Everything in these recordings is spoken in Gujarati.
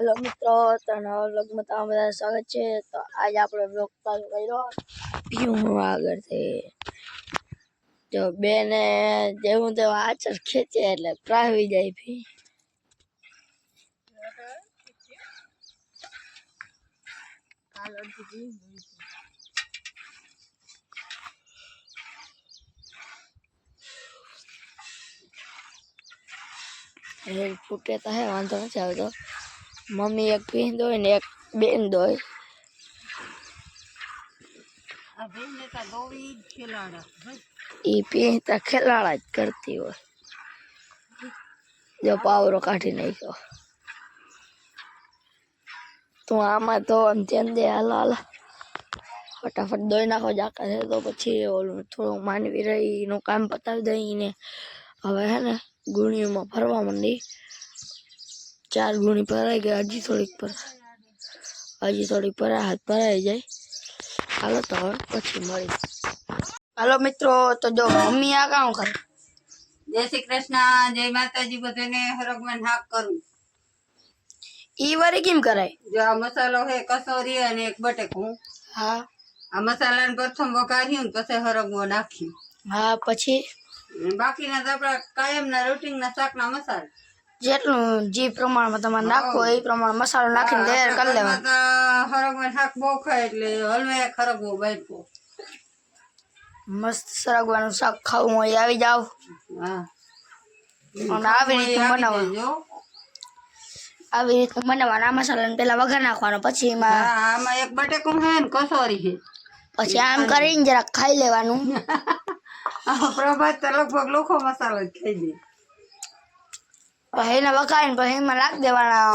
हेलो मित्रों, तो नवा व्लॉग में તમારું બધા સ્વાગત છે। તો આજ આપણે વ્લોગ ચાલુ કર્યો પીવું આગળ છે। જો બેને જેવું તે આચર ખેંચે એટલે પ્રાવી જાય ભી। हेल फूटे तो है वांधो नहीं आवतो। मम्मी एक पीन दो ने एक बेन दो। ई पीन तो खिलाड़ा ज करती हो जो पावरो काटी नहीं को तो आमा तो अंत्यन दे हाल हाल फटाफट दोई नाखो जाकर है तो पछी थोड़ा मानवी रही नो काम पतावी दई ने हवे है ने गुणी में फरवा मंडी। 4 गुणी भराई गई हजी थोड़ी पर हाथ भराई जाए। हालो तो पछी मળી। हेलो मित्रों, तो जो मम्मी आ काम करे। जय श्री कृष्ण, जय माताजी। बधाने हरगमन हाक करूं। ई वारी केम कराय? जो आ मसालो है कसौरी અને એક બટેકું। हाँ આ મસાલાને પ્રથમ વઘાર્યું ને પછી હરગવો નાખ્યું। हाँ પછી બાકીના તો આપણા કાયમના રૂટીનના શાકના મસાલા જેટલું જે પ્રમાણમાં તમારે નાખવો એ પ્રમાણે મસાલો નાખીને તૈયાર કરી લેવાનો। તો હરગવન શાક બહુ ખાય એટલે હલવે હરગવો બાફવો। મસ્ત સરગવાનું શાક ખાવું હોય આવી જાવ। હા અને આવી રીતનું બનાવવાનું। આવી રીતનું બનાવવાનું। આ મસાલાને પહેલા વઘાર નાખવાનો પછી એમાં આમાં એક બટેકું છે ને કસોરી છે પછી આમ કરીને જરાક ખાઈ લેવાનું। પ્રભાત તો લગભગ લોખો મસાલો જ ખાઈ દે। પછી એને વઘારીને પછી એમાં નાખી દેવાના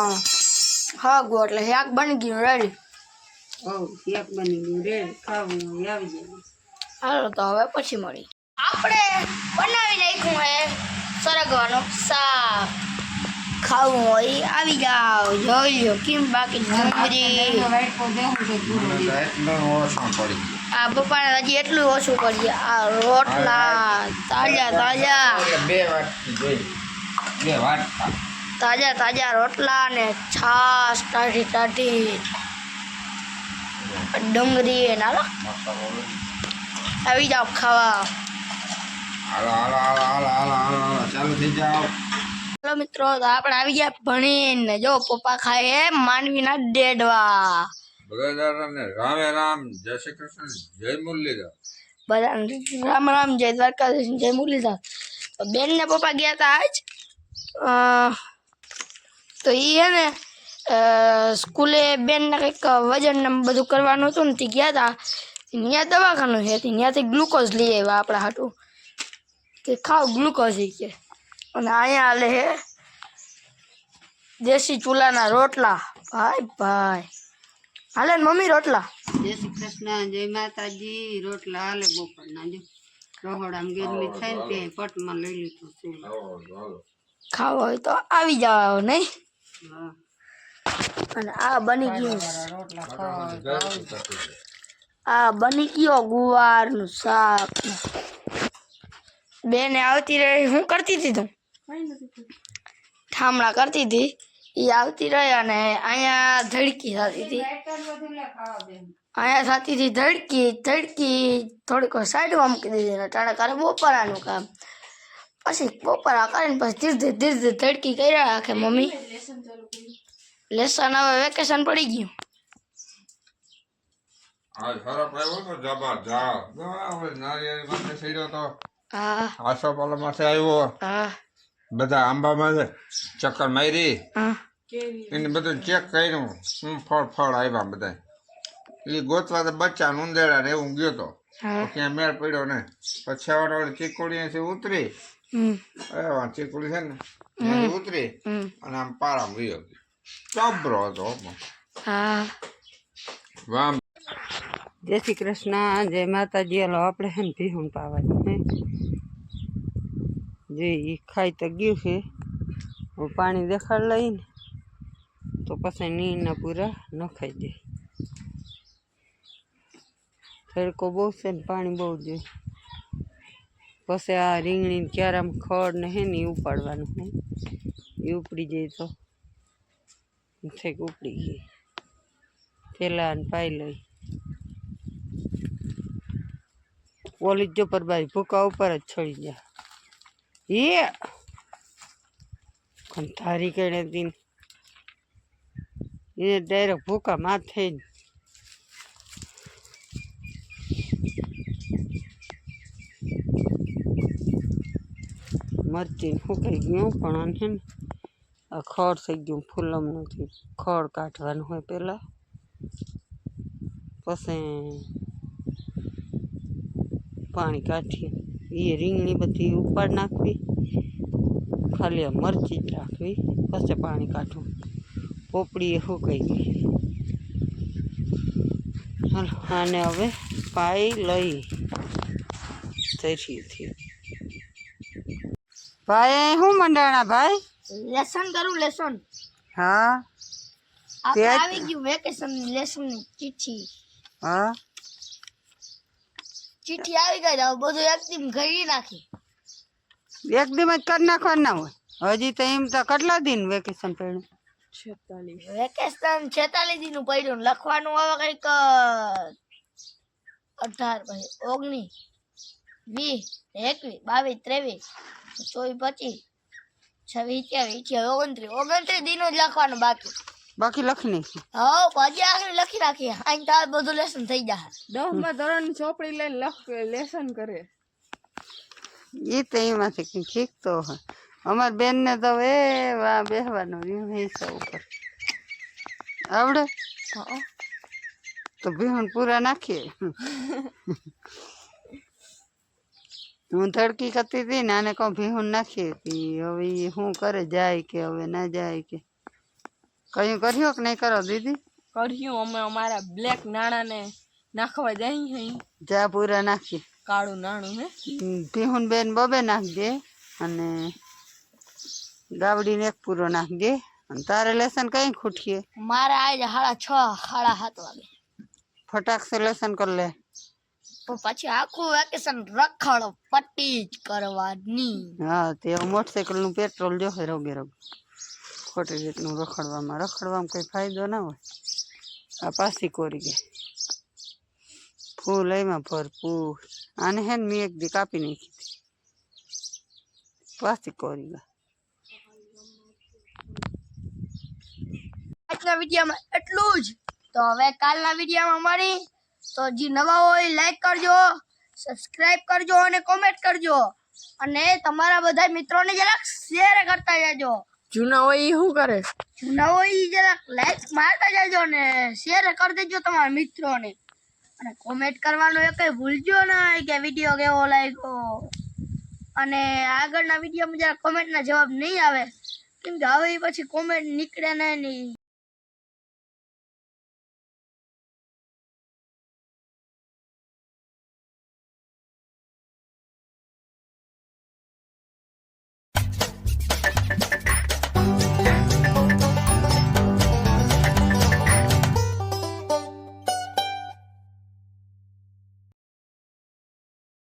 હળગવું એટલે શાક બની ગયું રેડી। શાક બની ગયું રેડી, ખાવું હોય આવી જાય। હાલો તો હવે પછી મળી। આપણે બનાવી નાખ્યું હે સરગવાનું શાક। ખાવું હોય આવી જાવ જોઈ લો કેમ બાકી ડુંગળી આ પપ્પાને હજી એટલું ઓછું કરીએ। આ રોટલા તાજા તાજા તાજા તાજા રોટલા ને છાશ ટાઢી ટાઢી ડુંગળી ને હાલો આવી જાવ ખાવા। हेलो मित्रों, तो आप આવી ગયા ભણીને। જો પપ્પા ખાય હે માનવીના ડેડવા। બધાને રામે રામ, જય શ્રી કૃષ્ણ, જય મુરલીધર। બધાને રામ રામ, જય દ્વારકાધીશ, જય મુરલીધર। તો બેન ને પપ્પા ગયા હતા આજ તો ઈ હે ને સ્કૂલે બેન ને કંઈક વજન ને બધું કરવાનું હતું ને તે ગયા હતા। ત્યાં દવાખાનું છે ત્યાંથી ગ્લુકોઝ લઈ આવ્યા આપણા હાટું કે ખાવ ગ્લુકોઝ કે। અને અહીંયા હાલે હે દેશી ચૂલાના રોટલા। ભાઈ ભાઈ હાલે ને મમ્મી રોટલા। જય શ્રી કૃષ્ણ, જય માતાજી। રોટલા હાલે બપોરના જો રહોડામાં ગરમી થાય ને તે પટમાં લઈ લીધું છે। ખાવો હોય તો આવી જાવ નહીં। હા અને આ બની ગયું રોટલા ખાવા આ બની ગયો ગુવારનું શાક। બેને આવતી રહી શું કરતી હતી તું? ઠામણા કરતી હતી એ આવતી રહી અને અહીંયા ધડકી થતી હતી। અહીંયા થતી હતી ધડકી ધડકી થોડીક સાઈડમાં મૂકી દીધી ને ટાણે કરે બપોરાનું કામ। પછી બપોરા કરીને પછી ધીરે ધીરે ધડકી કર્યા રાખે મમ્મી। લેસન હવે વેકેશન પડી ગયું। आज खराब આવ્યો તો જબરજસ્ત આપણે નારિયેળી માટે સીડ્યો તો હા આસોપાલવ માંથી આવ્યો હા બધા આંબામાં ચક્કર મારી હા એને બધું ચેક કર્યું ફળ આવ્યા બધા એ ગોતવા તો બચ્ચા ઉંદેડા ને એવું ગયો તો હા ક્યાં મેળ પડ્યો ને પછી છેવાડે ચીકુડી ઉતરી ચીકુડી છે ને ત્યાંથી ઉતરી અને આમ પારામાં ગયો જબરો હતો હા વામ। જય શ્રી કૃષ્ણ, જય માતાજી। હાલો આપણે છે ને ભીહું પાવાની હે જે એ ખાઈ તો ગયું છે। હવે પાણી દેખાડ લઈને તો પછી નીરના પૂરા ન ખાઈ દે। તડકો બહુ છે ને પાણી બહુ જોઈએ। પછી આ રીંગણી ક્યારામાં ખડ ને હે ને એ ઉપાડવાનું હે એ ઉપડી જાય તો છેક ઉપડી ગઈ પેલા ને પાઈ લઈ ઓલી જો પર બારી ભૂકા ઉપર જ છોડી જા એ કંઠારી કેડે દીન એને ડાયરેક્ટ ભૂકા માથે જ મરચી ફૂંકાઈ ગયું પણ આને છે ને આ ખડ થઈ ગયું ફૂલમ નથી ખડ કાઢવાનું હોય પહેલાં પછી પાણી કાઢીએ એ રીંગણી બધી ઉપાડ નાખવી ખાલી આ મરચી જ રાખવી પછી પાણી કાઢવું પોપડી એ ફૂંકાઈ ગઈ હાલ આને હવે પાઈ લઈ જઈથી ભાઈ શું મંડાણા ભાઈ લેસન કરું લેસન હા આપણે આવી ગયું વેકેશન ની લેસન ની ચિઠ્ઠી હા ચિઠ્ઠી આવી ગઈ હવે બધું એકદમ ઘડી નાખી એક દી જ કરી નાખવાનું ના હોય હજી તો એમ તો કેટલા દિન વેકેશન પડ્યું વેકેશન 46 દિન નું પડ્યું લખવાનું હવે કઈક 18 પછી 19 20 21 22 23 24 25 26 29 દિનો જ લખવાનું બાકી બાકી લખી નાખી હા પછી આગળ લખી રાખીએ આઈ તાર બધું લેસન થઈ જાય 10 માં ધોરણ ચોપડી લઈને લેસન કરે એ તો એમાંથી કંઈક શીખતો હોય અમાર બેન ને તો એ વા બેહવાનું રહ્યું હિસ્સા ઉપર આવડે તો બિહોન પૂરા નાખીએ હું ધડકી કરતી હતી ને આને કહું ભીહું નાખીએ હતી હવે એ શું કરે જાય કે હવે ના જાય કે કયું કર્યો કે નહીં કરો દીદી કર્યું અમે અમારા બ્લેક નાણા ને નાખવા જઈએ જા પૂરા નાખીએ કાળું નાણું હે ભીહુન બેન બબે નાખજે અને ગાવડીને એક પૂરો નાખજે અને તારે લેસન કઈ ખૂટીએ મારે આજે 6:30 7 વાગે ફટાક સે લેસન કર લે તો પછી આખું વેકેશન રખડ પટ્ટી જ કરવાની હા તે મોટરસાઇકલ નું પેટ્રોલ જોશે રોગે રોગ ખોટી રીતનું રખડવામાં કોઈ ફાયદો ના હોય આ પાછી કોરી ગઈ ફૂલ એમાં ભરપૂર આને હે ને મેં એક દી કાપી નાખી હતી પાછી કોરી ગઈ આજના વિડીયોમાં એટલું જ તો હવે કાલના વિડીયોમાં મળી તો જે નવા હોય લાઈક કરજો સબસ્ક્રાઇબ કરજો અને કોમેન્ટ કરજો અને તમારા બધા મિત્રોને જરાક શેર કરતા જાજો જૂના હોય એ શું કરે જૂના હોય ઈ જરાક લાઈક મારતા જાજો ને શેર કરી દેજો તમારા મિત્રોને અને કોમેન્ટ કરવાનું એ કઈ ભૂલજો નહીં કે વિડીયો કેવો લાગ્યો અને આગળના વિડીયોમાં જરા કોમેન્ટના જવાબ નહીં આવે કેમ કે હવે પછી કોમેન્ટ નીકળે નહીં